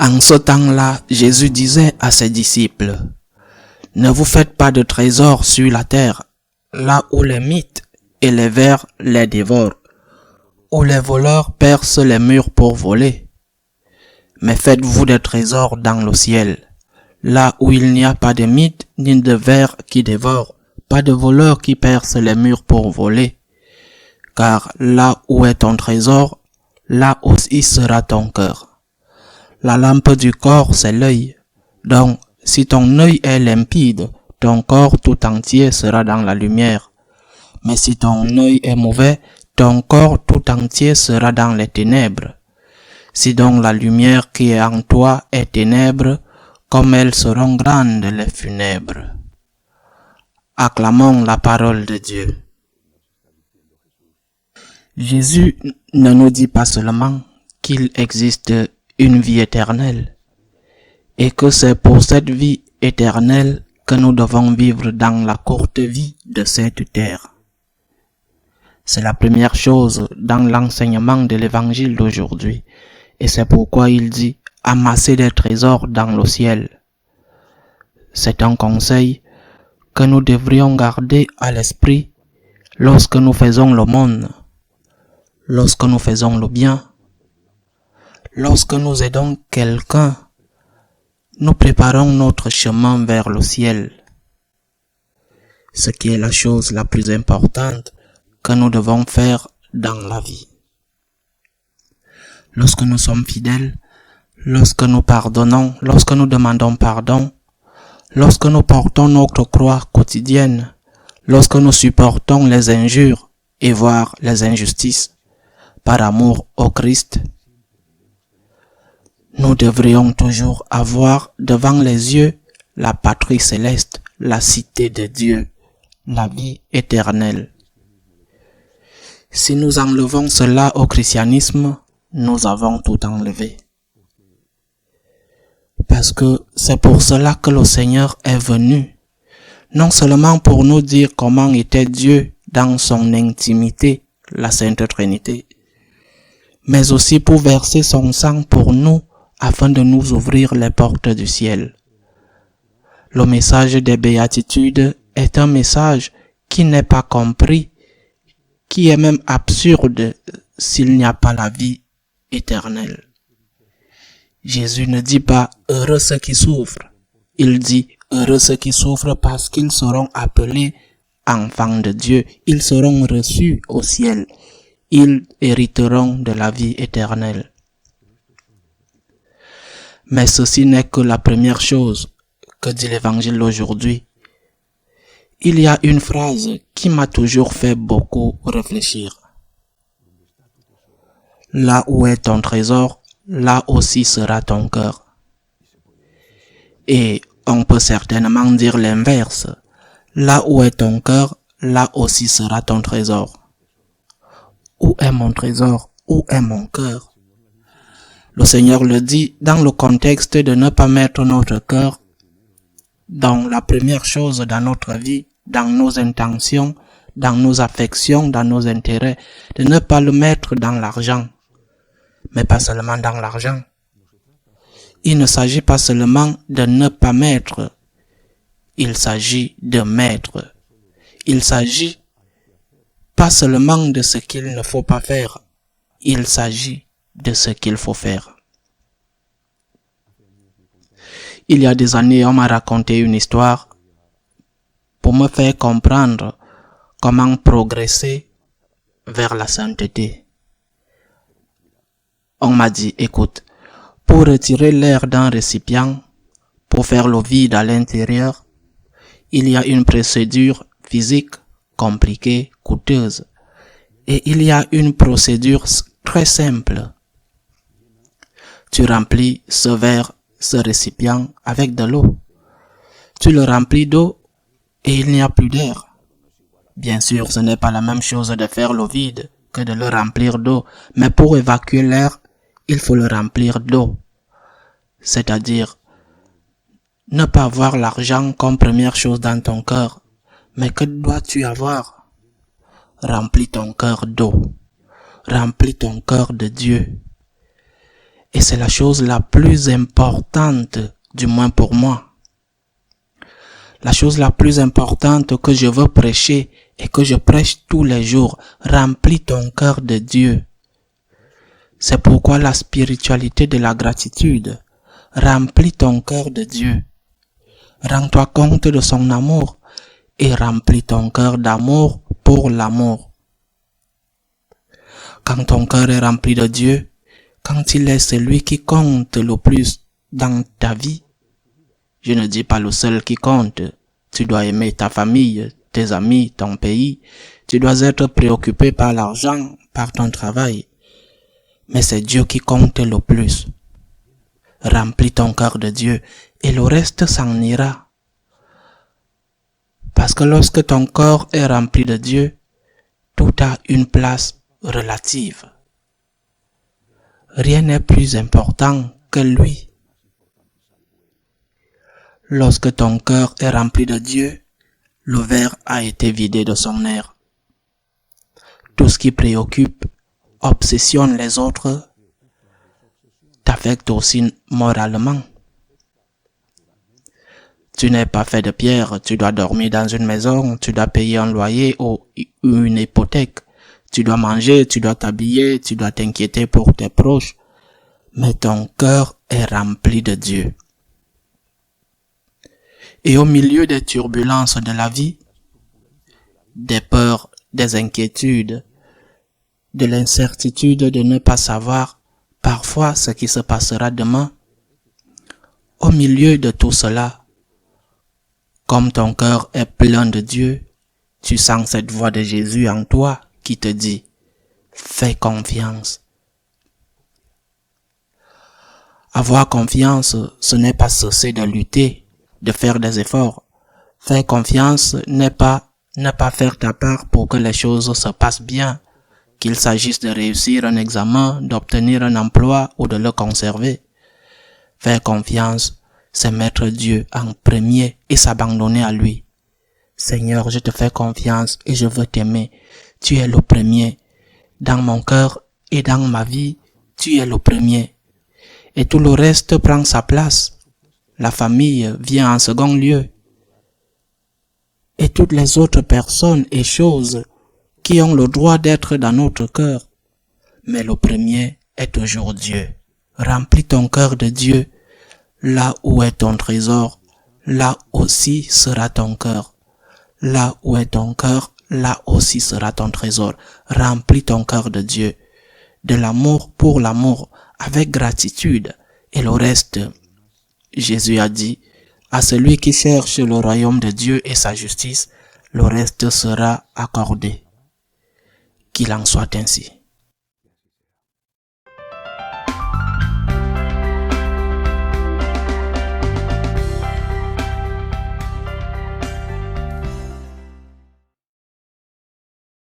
En ce temps-là, Jésus disait à ses disciples, « Ne vous faites pas de trésors sur la terre, là où les mythes et les vers les dévorent, où les voleurs percent les murs pour voler. Mais faites-vous des trésors dans le ciel, là où il n'y a pas de mythes ni de vers qui dévorent, pas de voleurs qui percent les murs pour voler. Car là où est ton trésor, là aussi sera ton cœur. La lampe du corps, c'est l'œil. Donc, si ton œil est limpide, ton corps tout entier sera dans la lumière. Mais si ton œil est mauvais, ton corps tout entier sera dans les ténèbres. Si donc la lumière qui est en toi est ténèbre, comme elles seront grandes les funèbres. Acclamons la parole de Dieu. Jésus ne nous dit pas seulement qu'il existe une vie éternelle et que c'est pour cette vie éternelle que nous devons vivre dans la courte vie de cette terre. C'est la première chose dans l'enseignement de l'évangile d'aujourd'hui et c'est pourquoi il dit « amasser des trésors dans le ciel ». C'est un conseil que nous devrions garder à l'esprit lorsque nous faisons le monde, lorsque nous faisons le bien, lorsque nous aidons quelqu'un, nous préparons notre chemin vers le ciel. Ce qui est la chose la plus importante que nous devons faire dans la vie. Lorsque nous sommes fidèles, lorsque nous pardonnons, lorsque nous demandons pardon, lorsque nous portons notre croix quotidienne, lorsque nous supportons les injures et voire les injustices, par amour au Christ, nous devrions toujours avoir devant les yeux la patrie céleste, la cité de Dieu, la vie éternelle. Si nous enlevons cela au christianisme, nous avons tout enlevé. Parce que c'est pour cela que le Seigneur est venu, non seulement pour nous dire comment était Dieu dans son intimité, la Sainte Trinité, mais aussi pour verser son sang pour nous, afin de nous ouvrir les portes du ciel. Le message des béatitudes est un message qui n'est pas compris, qui est même absurde s'il n'y a pas la vie éternelle. Jésus ne dit pas « heureux ceux qui souffrent », il dit « heureux ceux qui souffrent parce qu'ils seront appelés enfants de Dieu, ils seront reçus au ciel, ils hériteront de la vie éternelle. » Mais ceci n'est que la première chose que dit l'évangile aujourd'hui. Il y a une phrase qui m'a toujours fait beaucoup réfléchir. Là où est ton trésor, là aussi sera ton cœur. Et on peut certainement dire l'inverse. Là où est ton cœur, là aussi sera ton trésor. Où est mon trésor? Où est mon cœur? Le Seigneur le dit dans le contexte de ne pas mettre notre cœur dans la première chose dans notre vie, dans nos intentions, dans nos affections, dans nos intérêts, de ne pas le mettre dans l'argent, mais pas seulement dans l'argent. Il ne s'agit pas seulement de ne pas mettre, il s'agit de mettre. Il s'agit pas seulement de ce qu'il ne faut pas faire, il s'agit de ce qu'il faut faire. Il y a des années, on m'a raconté une histoire pour me faire comprendre comment progresser vers la sainteté. On m'a dit, écoute, pour retirer l'air d'un récipient, pour faire le vide à l'intérieur, il y a une procédure physique compliquée, coûteuse. Et il y a une procédure très simple. Tu remplis ce verre, ce récipient avec de l'eau. Tu le remplis d'eau et il n'y a plus d'air. Bien sûr, ce n'est pas la même chose de faire le vide que de le remplir d'eau, mais pour évacuer l'air, il faut le remplir d'eau. C'est-à-dire, ne pas avoir l'argent comme première chose dans ton cœur, mais que dois-tu avoir? Remplis ton cœur d'eau. Remplis ton cœur de Dieu. Et c'est la chose la plus importante, du moins pour moi. La chose la plus importante que je veux prêcher et que je prêche tous les jours, remplis ton cœur de Dieu. C'est pourquoi la spiritualité de la gratitude, remplis ton cœur de Dieu. Rends-toi compte de son amour et remplis ton cœur d'amour pour l'amour. Quand ton cœur est rempli de Dieu, quand il est celui qui compte le plus dans ta vie, je ne dis pas le seul qui compte, tu dois aimer ta famille, tes amis, ton pays, tu dois être préoccupé par l'argent, par ton travail, mais c'est Dieu qui compte le plus. Remplis ton cœur de Dieu et le reste s'en ira. Parce que lorsque ton corps est rempli de Dieu, tout a une place relative. Rien n'est plus important que lui. Lorsque ton cœur est rempli de Dieu, le verre a été vidé de son air. Tout ce qui préoccupe, obsessionne les autres, t'affecte aussi moralement. Tu n'es pas fait de pierre, tu dois dormir dans une maison, tu dois payer un loyer ou une hypothèque, tu dois manger, tu dois t'habiller, tu dois t'inquiéter pour tes proches, mais ton cœur est rempli de Dieu. Et au milieu des turbulences de la vie, des peurs, des inquiétudes, de l'incertitude de ne pas savoir parfois ce qui se passera demain, au milieu de tout cela, comme ton cœur est plein de Dieu, tu sens cette voix de Jésus en toi qui te dit « Fais confiance ». Avoir confiance, ce n'est pas cesser de lutter, de faire des efforts. Faire confiance n'est pas ne pas faire ta part pour que les choses se passent bien, qu'il s'agisse de réussir un examen, d'obtenir un emploi ou de le conserver. Faire confiance, c'est mettre Dieu en premier et s'abandonner à lui. Seigneur, je te fais confiance et je veux t'aimer. Tu es le premier. Dans mon cœur et dans ma vie, tu es le premier. Et tout le reste prend sa place. La famille vient en second lieu. Et toutes les autres personnes et choses qui ont le droit d'être dans notre cœur. Mais le premier est toujours Dieu. Remplis ton cœur de Dieu. Là où est ton trésor, là aussi sera ton cœur. Là où est ton cœur, là aussi sera ton trésor. Remplis ton cœur de Dieu. De l'amour pour l'amour, avec gratitude. Et le reste, Jésus a dit, à celui qui cherche le royaume de Dieu et sa justice, le reste sera accordé. Qu'il en soit ainsi.